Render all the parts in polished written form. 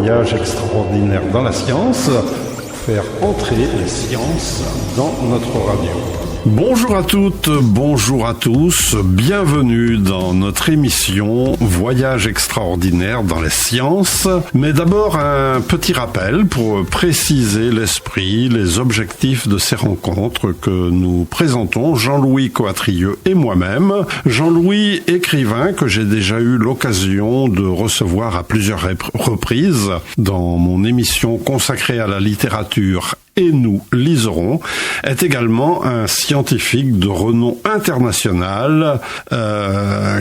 voyage extraordinaire dans la science, faire entrer les sciences dans notre radio. Bonjour à toutes, bonjour à tous, bienvenue dans notre émission Voyage extraordinaire dans les sciences. Mais d'abord un petit rappel pour préciser l'esprit, les objectifs de ces rencontres que nous présentons, Jean-Louis Coatrieux et moi-même. Jean-Louis, écrivain que j'ai déjà eu l'occasion de recevoir à plusieurs reprises dans mon émission consacrée à la littérature Et nous liserons, est également un scientifique de renom international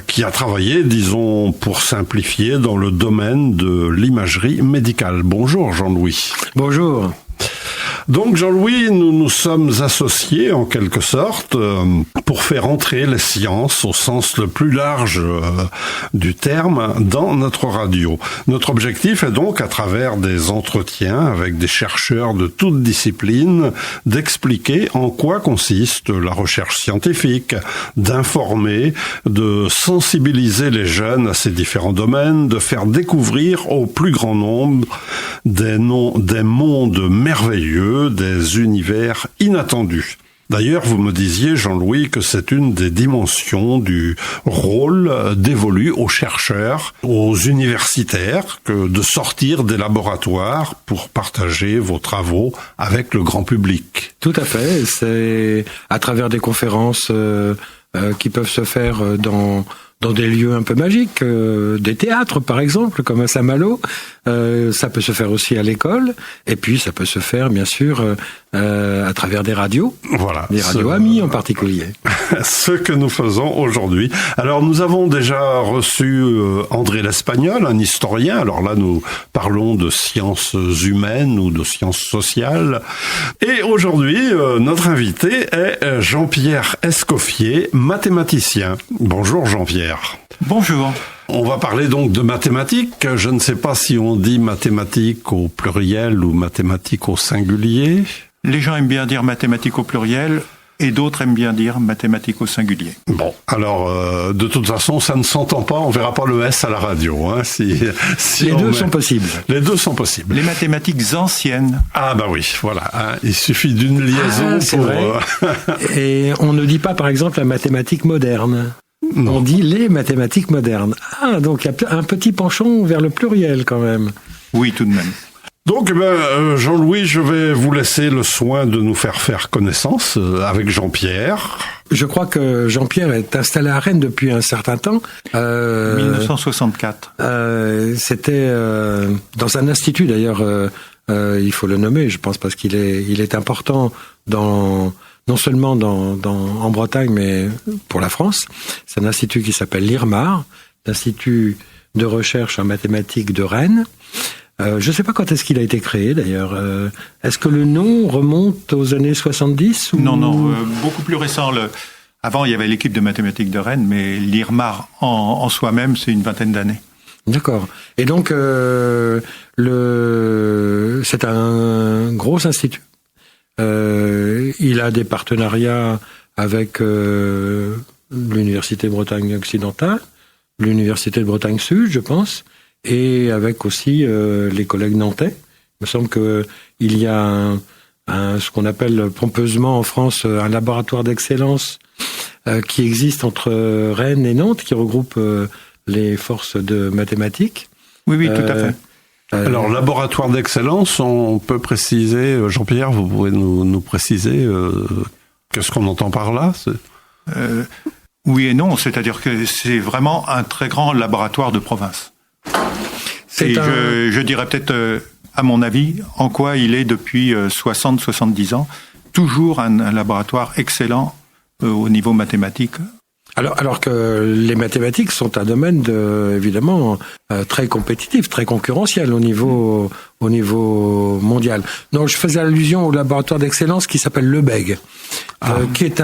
qui a travaillé, disons pour simplifier, dans le domaine de l'imagerie médicale. Bonjour Jean-Louis. Bonjour. Donc Jean-Louis, nous nous sommes associés en quelque sorte pour faire entrer les sciences au sens le plus large du terme dans notre radio. Notre objectif est donc, à travers des entretiens avec des chercheurs de toutes disciplines, d'expliquer en quoi consiste la recherche scientifique, d'informer, de sensibiliser les jeunes à ces différents domaines, de faire découvrir au plus grand nombre des mondes merveilleux, des univers inattendus. D'ailleurs, vous me disiez, Jean-Louis, que c'est une des dimensions du rôle dévolu aux chercheurs, aux universitaires, que de sortir des laboratoires pour partager vos travaux avec le grand public. Tout à fait. C'est à travers des conférences qui peuvent se faire dans des lieux un peu magiques, des théâtres par exemple, comme à Saint-Malo. Ça peut se faire aussi à l'école, et puis ça peut se faire bien sûr à travers des radios, voilà, des radios amies en particulier. Ce que nous faisons aujourd'hui. Alors nous avons déjà reçu André L'Espagnol, un historien. Alors là nous parlons de sciences humaines ou de sciences sociales. Et aujourd'hui notre invité est Jean-Pierre Escoffier, mathématicien. Bonjour Jean-Pierre. Bonjour. On va parler donc de mathématiques. Je ne sais pas si on dit mathématiques au pluriel ou mathématiques au singulier. Les gens aiment bien dire mathématiques au pluriel et d'autres aiment bien dire mathématiques au singulier. Bon, alors de toute façon, ça ne s'entend pas, on verra pas le S à la radio. Hein, si les deux sont possibles. Les deux sont possibles. Les mathématiques anciennes. Ah bah oui, voilà. Hein, il suffit d'une liaison pour... Et on ne dit pas par exemple la mathématique moderne. Non. On dit les mathématiques modernes. Ah, donc il y a un petit penchant vers le pluriel quand même. Oui, tout de même. Donc, Jean-Louis, je vais vous laisser le soin de nous faire connaissance avec Jean-Pierre. Je crois que Jean-Pierre est installé à Rennes depuis un certain temps. 1964. C'était dans un institut d'ailleurs, il faut le nommer, je pense, parce qu'il est important non seulement en Bretagne, mais pour la France. C'est un institut qui s'appelle l'IRMAR, l'Institut de recherche en mathématiques de Rennes. Je ne sais pas quand est-ce qu'il a été créé, d'ailleurs. Est-ce que le nom remonte aux années 70 ou... Non, beaucoup plus récent. Avant, il y avait l'équipe de mathématiques de Rennes, mais l'IRMAR en soi-même, c'est une vingtaine d'années. D'accord. Et donc, c'est un gros institut. Il a des partenariats avec l'Université de Bretagne occidentale, l'Université de Bretagne Sud, je pense, et avec aussi les collègues nantais. Il me semble qu'il y a ce qu'on appelle pompeusement en France un laboratoire d'excellence qui existe entre Rennes et Nantes, qui regroupe les forces de mathématiques. Oui, tout à fait. Alors, laboratoire d'excellence, on peut préciser, Jean-Pierre, vous pouvez nous préciser qu'est-ce qu'on entend par là? Oui et non, c'est-à-dire que c'est vraiment un très grand laboratoire de province. Je dirais peut-être, à mon avis, en quoi il est depuis 60-70 ans, toujours un laboratoire excellent au niveau mathématique. Alors que les mathématiques sont un domaine évidemment très compétitif, très concurrentiel au niveau mondial. Donc je faisais allusion au laboratoire d'excellence qui s'appelle LeBeg, qui est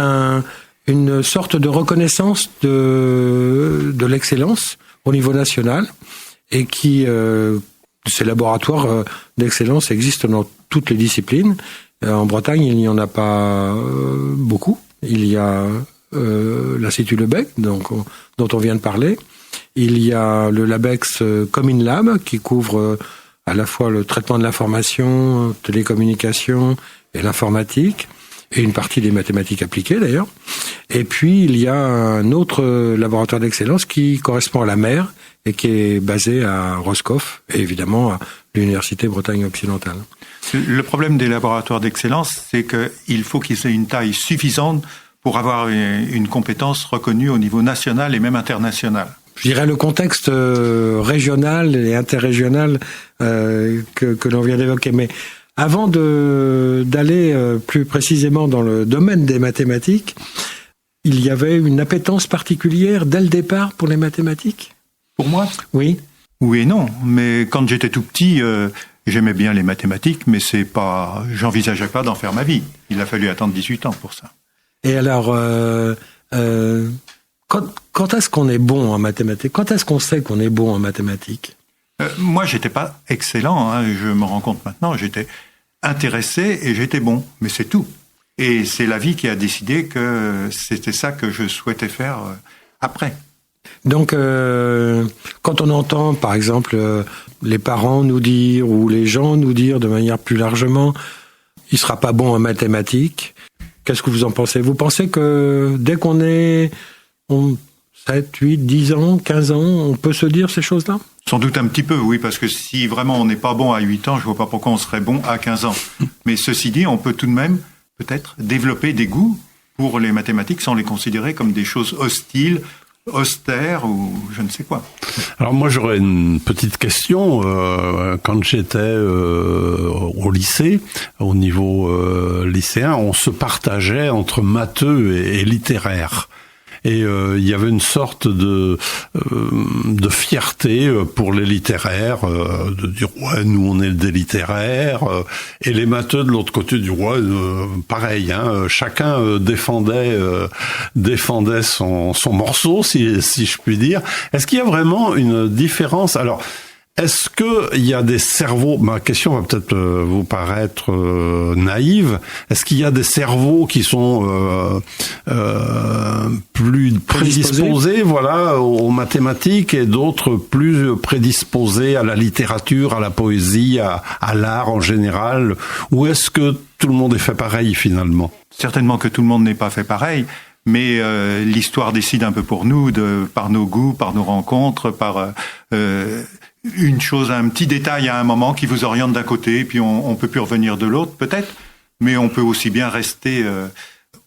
une sorte de reconnaissance de l'excellence au niveau national et qui ces laboratoires d'excellence existent dans toutes les disciplines. En Bretagne, il n'y en a pas beaucoup. Il y a l'Institut LeBeg, dont on vient de parler. Il y a le LabEx ComInLab qui couvre à la fois le traitement de l'information, télécommunications et l'informatique, et une partie des mathématiques appliquées d'ailleurs. Et puis il y a un autre laboratoire d'excellence qui correspond à la mer et qui est basé à Roscoff, et évidemment à l'Université Bretagne occidentale. Le problème des laboratoires d'excellence, c'est qu'il faut qu'ils aient une taille suffisante pour avoir une compétence reconnue au niveau national et même international. Je dirais le contexte régional et interrégional que l'on vient d'évoquer. Mais avant d'aller plus précisément dans le domaine des mathématiques, il y avait une appétence particulière dès le départ pour les mathématiques ? Pour moi ? Oui. Oui et non, mais quand j'étais tout petit, j'aimais bien les mathématiques, mais j'envisageais pas d'en faire ma vie. Il a fallu attendre 18 ans pour ça. Et alors, quand est-ce qu'on est bon en mathématiques ? Quand est-ce qu'on sait qu'on est bon en mathématiques ? Moi, j'étais pas excellent, hein, je me rends compte maintenant. J'étais intéressé et j'étais bon, mais c'est tout. Et c'est la vie qui a décidé que c'était ça que je souhaitais faire après. Donc, quand on entend, par exemple, les parents nous dire, ou les gens nous dire de manière plus largement, il ne sera pas bon en mathématiques, qu'est-ce que vous en pensez ? Vous pensez que dès qu'on est 7, 8, 10 ans, 15 ans, on peut se dire ces choses-là ? Sans doute un petit peu, oui, parce que si vraiment on n'est pas bon à 8 ans, je ne vois pas pourquoi on serait bon à 15 ans. Mais ceci dit, on peut tout de même, peut-être, développer des goûts pour les mathématiques sans les considérer comme des choses hostiles, austère ou je ne sais quoi. Alors moi j'aurais une petite question. Quand j'étais au lycée, au niveau lycéen, on se partageait entre matheux et littéraire. Et il y avait une sorte de fierté pour les littéraires, de dire ouais nous on est des littéraires, et les matheux de l'autre côté du ouais pareil, hein, chacun défendait son morceau si je puis dire. Est-ce qu'il y a vraiment une différence ? Alors est-ce qu'il y a des cerveaux, ma question va peut-être vous paraître naïve, est-ce qu'il y a des cerveaux qui sont plus prédisposés voilà, aux mathématiques et d'autres plus prédisposés à la littérature, à la poésie, à l'art en général, ou est-ce que tout le monde est fait pareil finalement ? Certainement que tout le monde n'est pas fait pareil. Mais l'histoire décide un peu pour nous, par nos goûts, par nos rencontres, par une chose, un petit détail à un moment qui vous oriente d'un côté, puis on peut plus revenir de l'autre, peut-être. Mais on peut aussi bien rester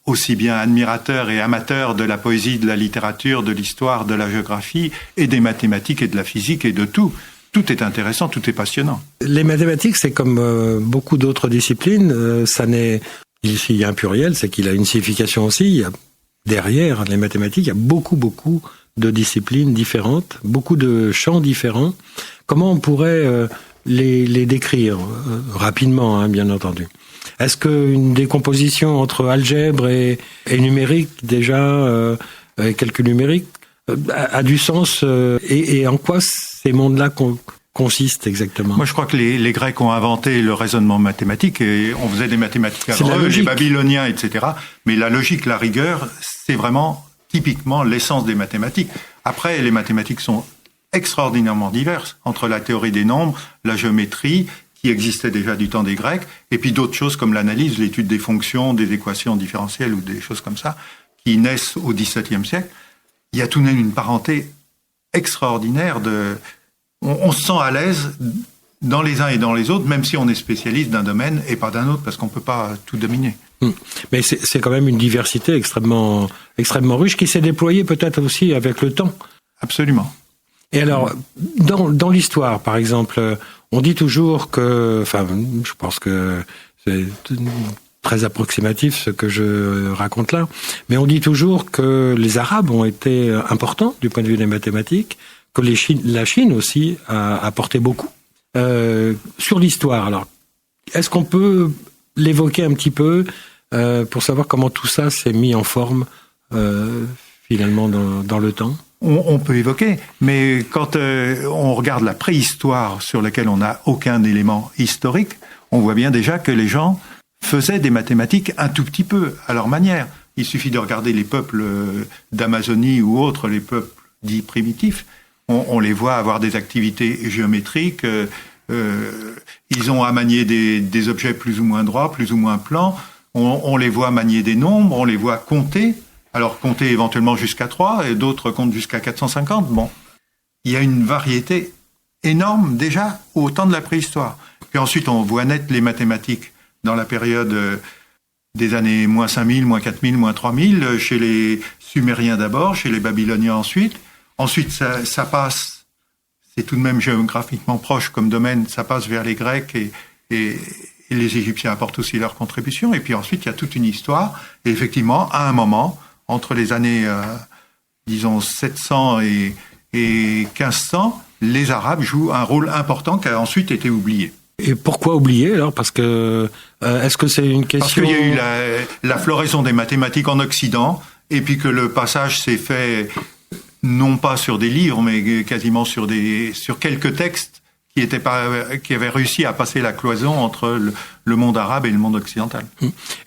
aussi bien admirateur et amateur de la poésie, de la littérature, de l'histoire, de la géographie, et des mathématiques et de la physique et de tout. Tout est intéressant, tout est passionnant. Les mathématiques, c'est comme beaucoup d'autres disciplines. S'il y a un pluriel, c'est qu'il a une signification aussi. Il y a derrière les mathématiques, il y a beaucoup de disciplines différentes, beaucoup de champs différents. Comment on pourrait les décrire rapidement, hein, bien entendu ? Est-ce qu'une décomposition entre algèbre et numérique, déjà, et calcul numérique, a du sens et en quoi ces mondes-là consistent exactement ? Moi, je crois que les Grecs ont inventé le raisonnement mathématique et on faisait des mathématiques avant eux, les Babyloniens, etc. Mais la logique, la rigueur, c'est vraiment typiquement l'essence des mathématiques. Après, les mathématiques sont extraordinairement diverses entre la théorie des nombres, la géométrie, qui existait déjà du temps des Grecs, et puis d'autres choses comme l'analyse, l'étude des fonctions, des équations différentielles ou des choses comme ça, qui naissent au XVIIe siècle. Il y a tout de même une parenté extraordinaire on se sent à l'aise dans les uns et dans les autres, même si on est spécialiste d'un domaine et pas d'un autre, parce qu'on ne peut pas tout dominer. Mais c'est quand même une diversité extrêmement riche qui s'est déployée peut-être aussi avec le temps. Absolument. Et alors, dans l'histoire, par exemple, on dit toujours que, enfin, je pense que c'est très approximatif ce que je raconte là, mais on dit toujours que les Arabes ont été importants du point de vue des mathématiques, que la Chine aussi a apporté beaucoup. Sur l'histoire, alors, est-ce qu'on peut l'évoquer un petit peu pour savoir comment tout ça s'est mis en forme finalement dans le temps ? On peut évoquer, mais quand on regarde la préhistoire sur laquelle on n'a aucun élément historique, on voit bien déjà que les gens faisaient des mathématiques un tout petit peu à leur manière. Il suffit de regarder les peuples d'Amazonie ou autres, les peuples dits primitifs. On les voit avoir des activités géométriques, Ils ont à manier des objets plus ou moins droits, plus ou moins plans. On les voit manier des nombres, on les voit compter. Alors compter éventuellement jusqu'à 3, et d'autres comptent jusqu'à 450. Bon, il y a une variété énorme déjà au temps de la préhistoire. Puis ensuite, on voit naître les mathématiques dans la période des années moins 5000, moins 4000, moins 3000, chez les Sumériens d'abord, chez les Babyloniens ensuite. Ensuite, ça passe, c'est tout de même géographiquement proche comme domaine, ça passe vers les Grecs et les Égyptiens apportent aussi leur contribution. Et puis ensuite, il y a toute une histoire. Et effectivement, à un moment, entre les années, disons, 700 et 1500, les Arabes jouent un rôle important qui a ensuite été oublié. Et pourquoi oublier alors ? Parce que est-ce que c'est une question ? Parce qu'il y a eu la floraison des mathématiques en Occident, et puis que le passage s'est fait non pas sur des livres, mais quasiment sur quelques textes qui avaient réussi à passer la cloison entre le monde arabe et le monde occidental.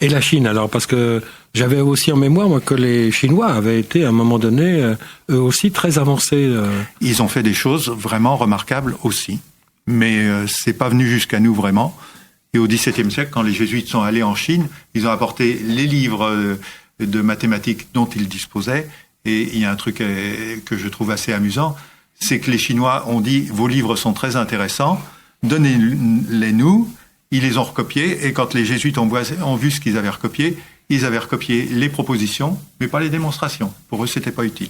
Et la Chine alors ? Parce que j'avais aussi en mémoire moi que les Chinois avaient été à un moment donné eux aussi très avancés. Ils ont fait des choses vraiment remarquables aussi. Mais c'est pas venu jusqu'à nous vraiment. Et au XVIIe siècle, quand les jésuites sont allés en Chine, ils ont apporté les livres de mathématiques dont ils disposaient. Et il y a un truc que je trouve assez amusant, c'est que les Chinois ont dit « Vos livres sont très intéressants, donnez-les nous ». Ils les ont recopiés, et quand les jésuites ont vu ce qu'ils avaient recopié, ils avaient recopié les propositions, mais pas les démonstrations. Pour eux, c'était pas utile.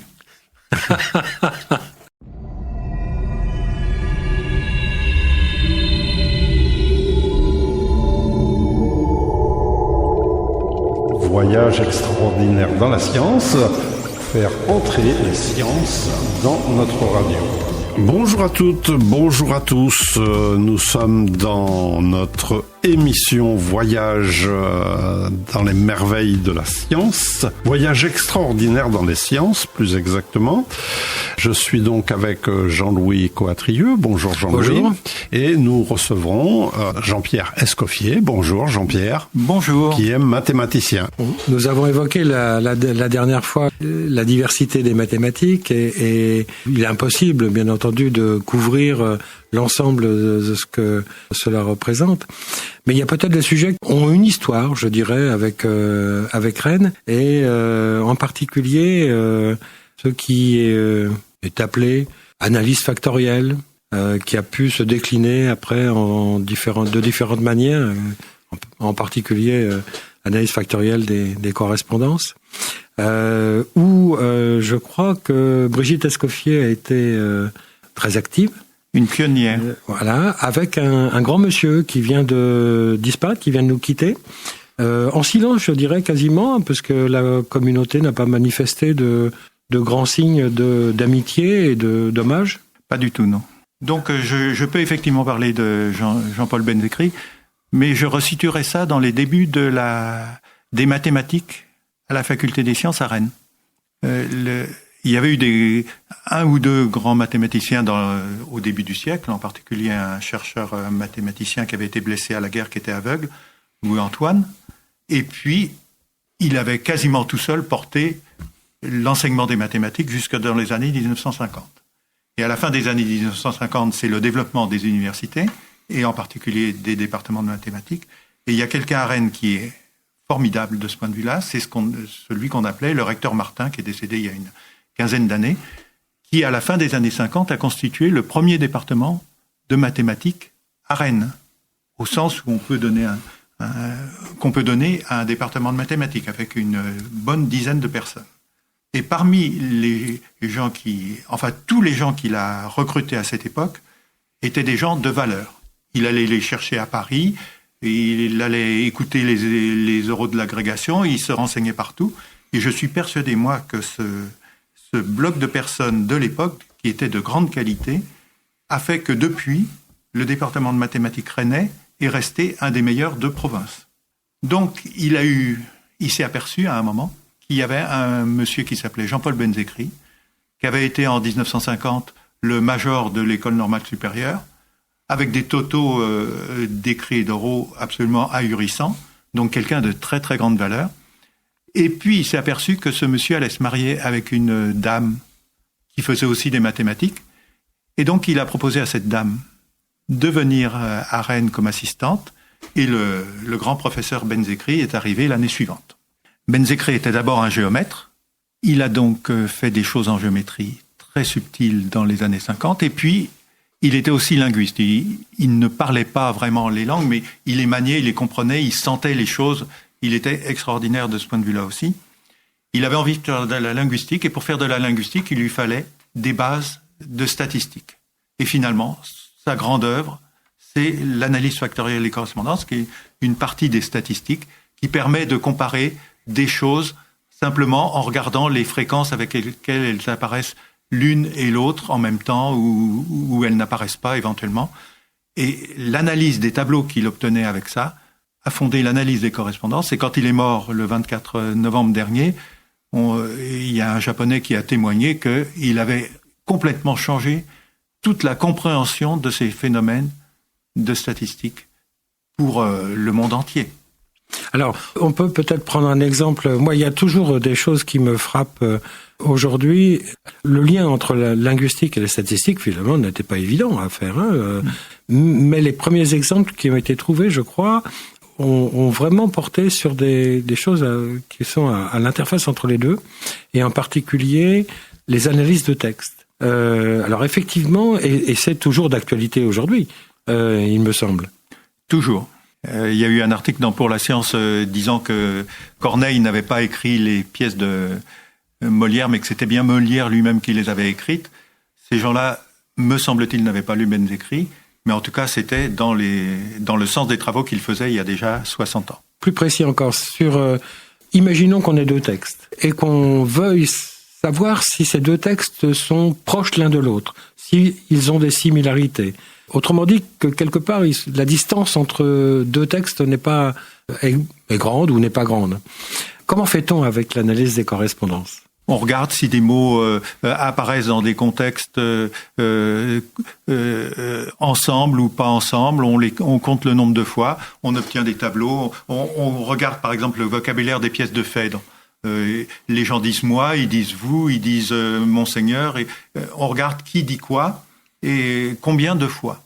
Voyage extraordinaire dans la science, faire entrer les sciences dans notre radio. Bonjour à toutes, bonjour à tous. Nous sommes dans notre émission Voyage dans les merveilles de la science. Voyage extraordinaire dans les sciences, plus exactement. Je suis donc avec Jean-Louis Coatrieux. Bonjour Jean-Louis. Bonjour. Et nous recevrons Jean-Pierre Escoffier. Bonjour Jean-Pierre. Bonjour. Qui est mathématicien. Nous avons évoqué la dernière fois la diversité des mathématiques et il est impossible, bien entendu, de couvrir l'ensemble de ce que cela représente. Mais il y a peut-être des sujets qui ont une histoire, je dirais, avec Rennes, et en particulier ce qui est appelé analyse factorielle, qui a pu se décliner après de différentes manières, en particulier analyse factorielle des correspondances, où je crois que Brigitte Escoffier a été très active. Une pionnière. Voilà, avec un grand monsieur qui vient de disparaître, qui vient de nous quitter, en silence, je dirais quasiment, parce que la communauté n'a pas manifesté de grands signes d'amitié et d'hommage. Pas du tout, non. Donc je peux effectivement parler de Jean-Paul Benzécry, mais je resituerai ça dans les débuts des mathématiques à la faculté des sciences à Rennes. Il y avait eu un ou deux grands mathématiciens au début du siècle, en particulier un chercheur mathématicien qui avait été blessé à la guerre, qui était aveugle, Louis-Antoine. Et puis, il avait quasiment tout seul porté l'enseignement des mathématiques jusque dans les années 1950. Et à la fin des années 1950, c'est le développement des universités, et en particulier des départements de mathématiques. Et il y a quelqu'un à Rennes qui est formidable de ce point de vue-là, c'est celui qu'on appelait le recteur Martin, qui est décédé il y a une quinzaine d'années, qui, à la fin des années 50, a constitué le premier département de mathématiques à Rennes, au sens où on peut donner qu'on peut donner à un département de mathématiques, avec une bonne dizaine de personnes. Et parmi les gens tous les gens qu'il a recrutés à cette époque étaient des gens de valeur. Il allait les chercher à Paris, et il allait écouter les euros de l'agrégation, il se renseignait partout. Et je suis persuadé, moi, que ce bloc de personnes de l'époque, qui était de grande qualité, a fait que depuis, le département de mathématiques rennais est resté un des meilleurs de province. Donc, il s'est aperçu à un moment qu'il y avait un monsieur qui s'appelait Jean-Paul Benzécry, qui avait été en 1950 le major de l'école normale supérieure, avec des totaux d'écrits et d'oraux absolument ahurissants, donc quelqu'un de très très grande valeur. Et puis, il s'est aperçu que ce monsieur allait se marier avec une dame qui faisait aussi des mathématiques. Et donc, il a proposé à cette dame de venir à Rennes comme assistante, et le grand professeur Benzekri est arrivé l'année suivante. Benzekri était d'abord un géomètre, il a donc fait des choses en géométrie très subtiles dans les années 50, et puis il était aussi linguiste. Il ne parlait pas vraiment les langues, mais il les maniait, il les comprenait, il sentait les choses. Il était extraordinaire de ce point de vue-là aussi. Il avait envie de faire de la linguistique, et pour faire de la linguistique, il lui fallait des bases de statistiques. Et finalement, sa grande œuvre, c'est l'analyse factorielle des correspondances, qui est une partie des statistiques qui permet de comparer des choses simplement en regardant les fréquences avec lesquelles elles apparaissent l'une et l'autre en même temps ou elles n'apparaissent pas éventuellement. Et l'analyse des tableaux qu'il obtenait avec ça a fondé l'analyse des correspondances. Et quand il est mort le 24 novembre dernier, il y a un Japonais qui a témoigné qu'il avait complètement changé toute la compréhension de ces phénomènes de statistiques pour le monde entier. Alors, on peut peut-être prendre un exemple. Moi, il y a toujours des choses qui me frappent aujourd'hui. Le lien entre la linguistique et la statistique, finalement, n'était pas évident à faire. Mais les premiers exemples qui ont été trouvés, je crois, ont vraiment porté sur des choses qui sont à l'interface entre les deux, et en particulier les analyses de texte. Alors effectivement, et c'est toujours d'actualité aujourd'hui, il me semble. Toujours. Il y a eu un article dans Pour la Science disant que Corneille n'avait pas écrit les pièces de Molière, mais que c'était bien Molière lui-même qui les avait écrites. Ces gens-là, me semble-t-il, n'avaient pas lu Benzekri, mais en tout cas, c'était dans le sens des travaux qu'il faisait il y a déjà 60 ans. Plus précis encore, imaginons qu'on ait deux textes et qu'on veuille savoir si ces deux textes sont proches l'un de l'autre, s'ils ont des similarités. Autrement dit, que quelque part, la distance entre deux textes est grande ou n'est pas grande. Comment fait-on avec l'analyse des correspondances ? On regarde si des mots apparaissent dans des contextes ensemble ou pas ensemble. On compte le nombre de fois. On obtient des tableaux. On regarde par exemple le vocabulaire des pièces de Phèdre. Les gens disent moi, ils disent vous, ils disent monseigneur. Et on regarde qui dit quoi et combien de fois.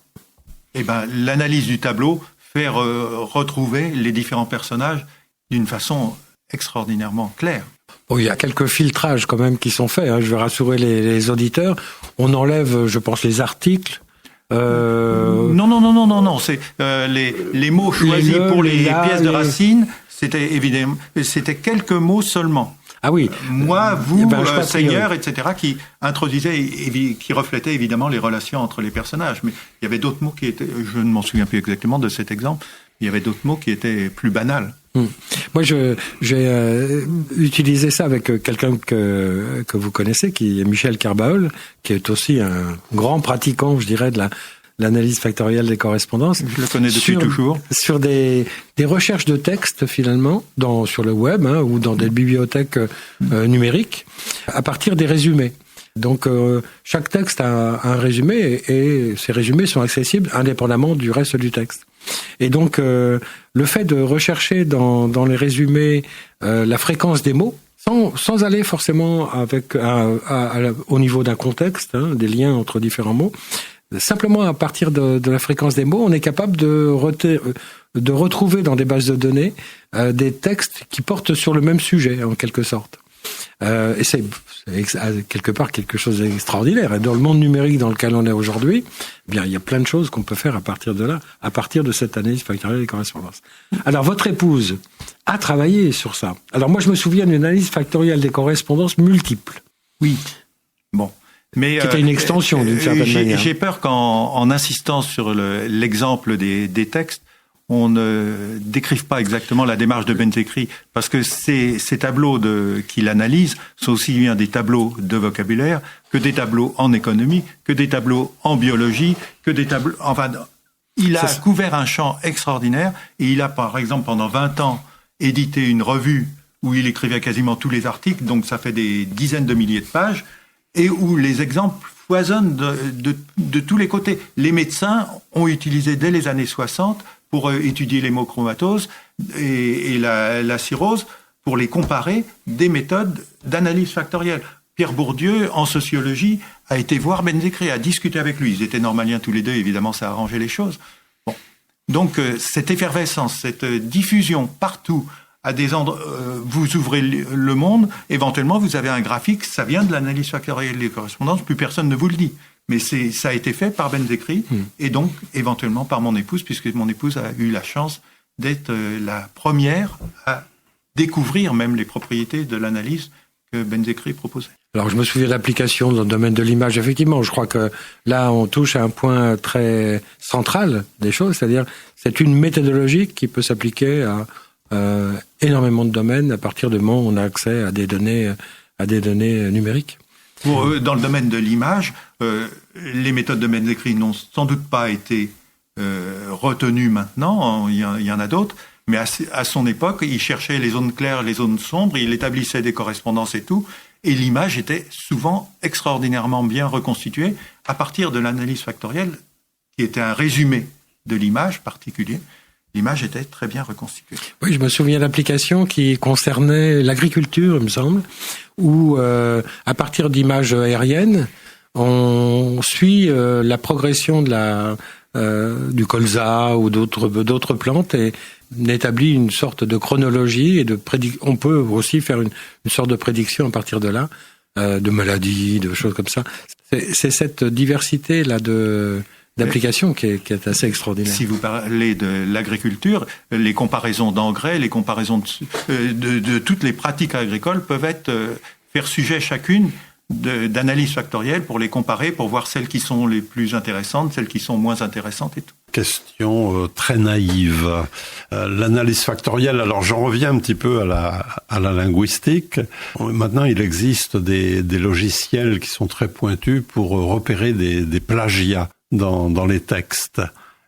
Et l'analyse du tableau fait retrouver les différents personnages d'une façon extraordinairement claire. Bon, il y a quelques filtrages quand même qui sont faits. Je vais rassurer les auditeurs. On enlève, je pense, les articles. Non. C'est les mots choisis pour les pièces de Racine. C'était quelques mots seulement. Ah oui. Moi, vous, Seigneur, etc., qui introduisaient et qui reflétaient évidemment les relations entre les personnages. Mais il y avait d'autres mots qui étaient, je ne m'en souviens plus exactement de cet exemple, il y avait d'autres mots qui étaient plus banals. Moi, j'ai utilisé ça avec quelqu'un que vous connaissez, qui est Michel Carbaol, qui est aussi un grand pratiquant, je dirais, de l'analyse factorielle des correspondances. Je le connais depuis toujours. Sur des recherches de textes, finalement, sur le web ou dans des bibliothèques numériques, à partir des résumés. Donc, chaque texte a un résumé et ces résumés sont accessibles indépendamment du reste du texte. Et donc, le fait de rechercher dans les résumés la fréquence des mots, sans aller forcément au niveau d'un contexte, des liens entre différents mots, simplement à partir de la fréquence des mots, on est capable de retrouver dans des bases de données des textes qui portent sur le même sujet, en quelque sorte. Et c'est quelque part quelque chose d'extraordinaire. Et dans le monde numérique dans lequel on est aujourd'hui, bien, il y a plein de choses qu'on peut faire à partir de là, à partir de cette analyse factorielle des correspondances. Alors, votre épouse a travaillé sur ça. Alors, moi, je me souviens d'une analyse factorielle des correspondances multiples. Oui. Bon. Mais, qui était une extension d'une certaine manière. J'ai peur qu'en insistant sur l'exemple des textes, on ne décrive pas exactement la démarche de Benzekri, parce que ces tableaux qu'il analyse sont aussi bien des tableaux de vocabulaire que des tableaux en économie, que des tableaux en biologie, que des tableaux... Enfin, il a couvert un champ extraordinaire, et il a, par exemple, pendant 20 ans, édité une revue où il écrivait quasiment tous les articles, donc ça fait des dizaines de milliers de pages, et où les exemples foisonnent de tous les côtés. Les médecins ont utilisé dès les années 60 pour étudier l'hémochromatose et la cirrhose, pour les comparer, des méthodes d'analyse factorielle. Pierre Bourdieu, en sociologie, a été voir Benzekri, a discuté avec lui. Ils étaient normaliens tous les deux, évidemment, ça a arrangé les choses. Bon. Donc, cette effervescence, cette diffusion partout, à des endroits, vous ouvrez le monde, éventuellement, vous avez un graphique, ça vient de l'analyse factorielle des correspondances, plus personne ne vous le dit. Mais ça a été fait par Benzekri, et donc, éventuellement, par mon épouse, puisque mon épouse a eu la chance d'être la première à découvrir même les propriétés de l'analyse que Benzekri proposait. Alors, je me souviens d'applications dans le domaine de l'image. Effectivement, je crois que là, on touche à un point très central des choses, c'est-à-dire c'est une méthodologie qui peut s'appliquer à énormément de domaines à partir du moment où on a accès à des données numériques. Dans le domaine de l'image, les méthodes de Benzekri n'ont sans doute pas été retenues maintenant. Il y en a d'autres. Mais à son époque, il cherchait les zones claires, les zones sombres, il établissait des correspondances et tout, et l'image était souvent extraordinairement bien reconstituée à partir de l'analyse factorielle, qui était un résumé de l'image particulier. L'image était très bien reconstituée. Oui, je me souviens d'applications qui concernaient l'agriculture, il me semble, où à partir d'images aériennes, on suit la progression de du colza ou d'autres plantes et établit une sorte de chronologie et on peut aussi faire une sorte de prédiction à partir de là, de maladies, de choses comme ça. C'est cette diversité là d'applications qui est assez extraordinaire. Si vous parlez de l'agriculture, les comparaisons d'engrais, les comparaisons de toutes les pratiques agricoles peuvent faire sujet chacune d'analyse factorielle pour les comparer, pour voir celles qui sont les plus intéressantes, celles qui sont moins intéressantes et tout. Question très naïve. L'analyse factorielle, alors j'en reviens un petit peu à la linguistique. Maintenant, il existe des logiciels qui sont très pointus pour repérer des plagiats dans les textes.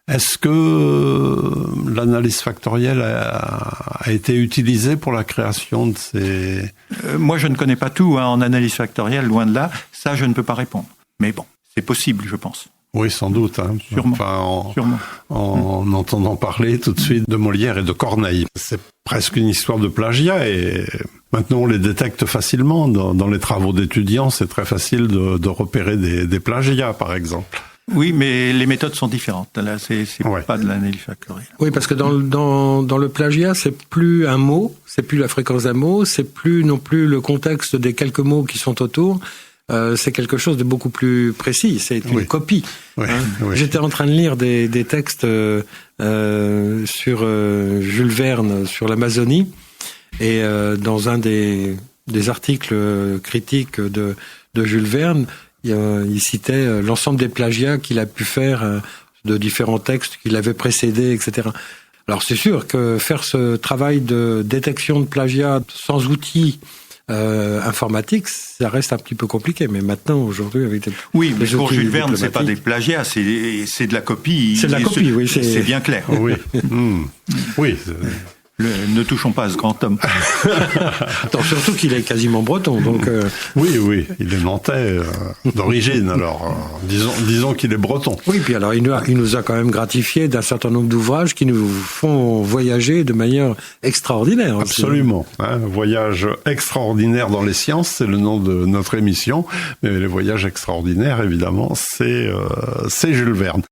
Est-ce que l'analyse factorielle a été utilisée pour la création de ces... Moi, je ne connais pas tout en analyse factorielle, loin de là. Ça, je ne peux pas répondre. Mais bon, c'est possible, je pense. Oui, sans doute. Hein. Sûrement. Enfin, Sûrement. En entendant parler tout de suite de Molière et de Corneille. C'est presque une histoire de plagiat et maintenant on les détecte facilement. Dans les travaux d'étudiants, c'est très facile de repérer des plagiats, par exemple. Oui, mais les méthodes sont différentes. Là, c'est Ouais. pas de l'analyse factorielle. Oui, parce que dans le plagiat, c'est plus un mot, c'est plus la fréquence d'un mot, c'est plus non plus le contexte des quelques mots qui sont autour. C'est quelque chose de beaucoup plus précis. C'est une copie. Oui, Hein. oui. J'étais en train de lire des textes sur Jules Verne, sur l'Amazonie, et dans un des articles critiques de Jules Verne, il citait l'ensemble des plagiats qu'il a pu faire de différents textes qui l'avaient précédé, etc. Alors c'est sûr que faire ce travail de détection de plagiat sans outils informatiques, ça reste un petit peu compliqué. Mais maintenant, aujourd'hui, avec Oui, mais pour outils Jules Verne, c'est pas des diplomatiques. plagiats, c'est de la copie. C'est de la copie, oui. C'est bien clair. Oui. Oui. Ne touchons pas à ce grand homme. Attends, surtout qu'il est quasiment breton, donc. Oui, il est nantais d'origine, alors disons qu'il est breton. Oui, puis alors il nous a quand même gratifié d'un certain nombre d'ouvrages qui nous font voyager de manière extraordinaire. Aussi. Absolument. Voyage extraordinaire dans les sciences, c'est le nom de notre émission. Mais les voyages extraordinaires, évidemment, c'est Jules Verne.